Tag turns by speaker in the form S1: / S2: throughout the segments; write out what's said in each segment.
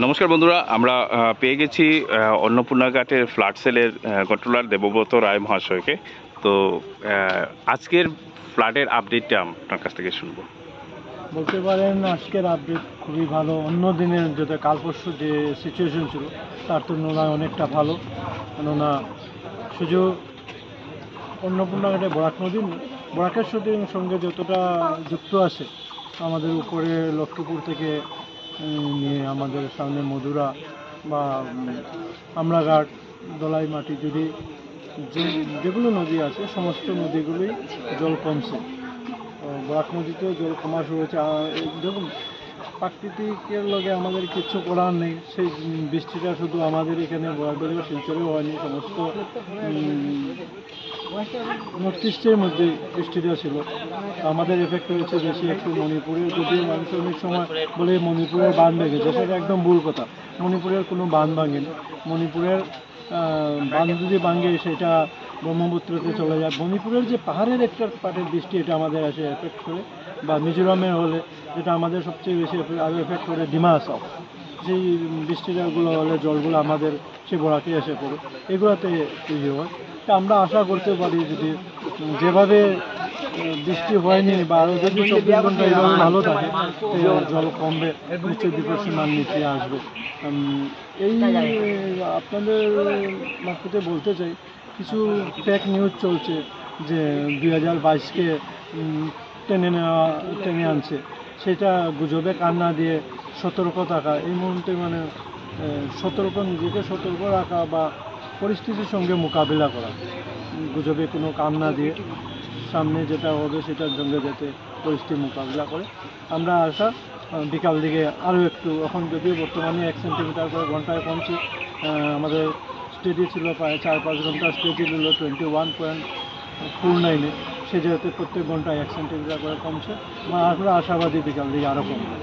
S1: নমস্কার বন্ধুরা, আমরা পেয়ে গেছি অন্নপূর্ণা ঘাটের ফ্ল্যাট সেলের কন্ট্রোলার দেবব্রত রায় মহাশয়কে। তো আজকের ফ্ল্যাটের আপডেটটা আপনার কাছ থেকে শুনবো।
S2: বলতে পারেন আজকের আপডেট খুবই ভালো। অন্য দিনের যেটা কাল পরশু যে সিচুয়েশন ছিল তার তুলনায় অনেকটা ভালো। কেননা শুধু অন্নপূর্ণা ঘাটে বরাক নদীর বরাকের সঙ্গে যতটা যুক্ত আছে আমাদের উপরে লক্ষ্মীপুর থেকে নিয়ে আমাদের সামনে মধুরা বা আমরাঘাট, দলাইমাটি, যদি যেগুলো নদী আছে সমস্ত নদীগুলোই জল কমছে। বরাক নদীতেও জল কমা শুরু হয়েছে। দেখুন, প্রাকৃতিকের লগে আমাদের কিছু করার নেই। সেই বৃষ্টিটা শুধু আমাদের এখানে বরাকবাড়ি বা শিলচরেও হয়নি, সমস্ত নর্থ ইস্টের মধ্যে বৃষ্টিটা ছিল। আমাদের এফেক্ট হয়েছে বেশি একটু মণিপুরের, যদিও মানুষ অনেক সময় বলে মণিপুরের বাঁধ ভেঙেছে, সেটা একদম ভুল কথা। মণিপুরের কোনো বাঁধ ভাঙেনি। মণিপুরের বাঁধ যদি ভাঙে সেটা ব্রহ্মপুত্রতে চলে যায়। মণিপুরের যে পাহাড়ের একটা পাটের বৃষ্টি, এটা আমাদের আসে এফেক্ট করে, বা মিজোরামে হলে যেটা আমাদের সবচেয়ে বেশি আরও এফেক্ট করে ডিমা হাসাও, যেই বৃষ্টিগুলো হলে জলগুলো আমাদের সে বরাকে এসে পড়ে, এগুলোতে ইয়ে হয়। তা আমরা আশা করতে পারি যদি যেভাবে বৃষ্টি হয়নি বা আরও যদি 24 ঘন্টা এইভাবে ভালো থাকে জল কমবে, নিশ্চয়ই ডিপ্রেশন নিচে আসবে। এই আপনাদের মারফতে বলতে চাই, কিছু ফেক নিউজ চলছে যে 2022কে টেনে আনছে, সেটা গুজবে কান্না দিয়ে সতর্ক থাকা, এই মুহূর্তে মানে নিজেকে সতর্ক রাখা বা পরিস্থিতির সঙ্গে মোকাবিলা করা, গুজবে কোনো কান না দিয়ে সামনে যেটা হবে সেটার সঙ্গে যাতে পরিস্থিতি মোকাবিলা করে। আমরা আশা বিকাল দিকে আরও একটু, এখন যদিও বর্তমানে 1 সেন্টিমিটার করে ঘন্টায় কমছি। আমাদের স্টেডি ছিল প্রায় 4-5 ঘন্টা, স্টেডি ছিল 21.49-এ, সে যেহেতু প্রত্যেক ঘন্টায় 1 সেন্টিমিটার করে কমছে। আমরা আশাবাদী বিকাল দিকে আরও কমবে।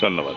S1: ধন্যবাদ।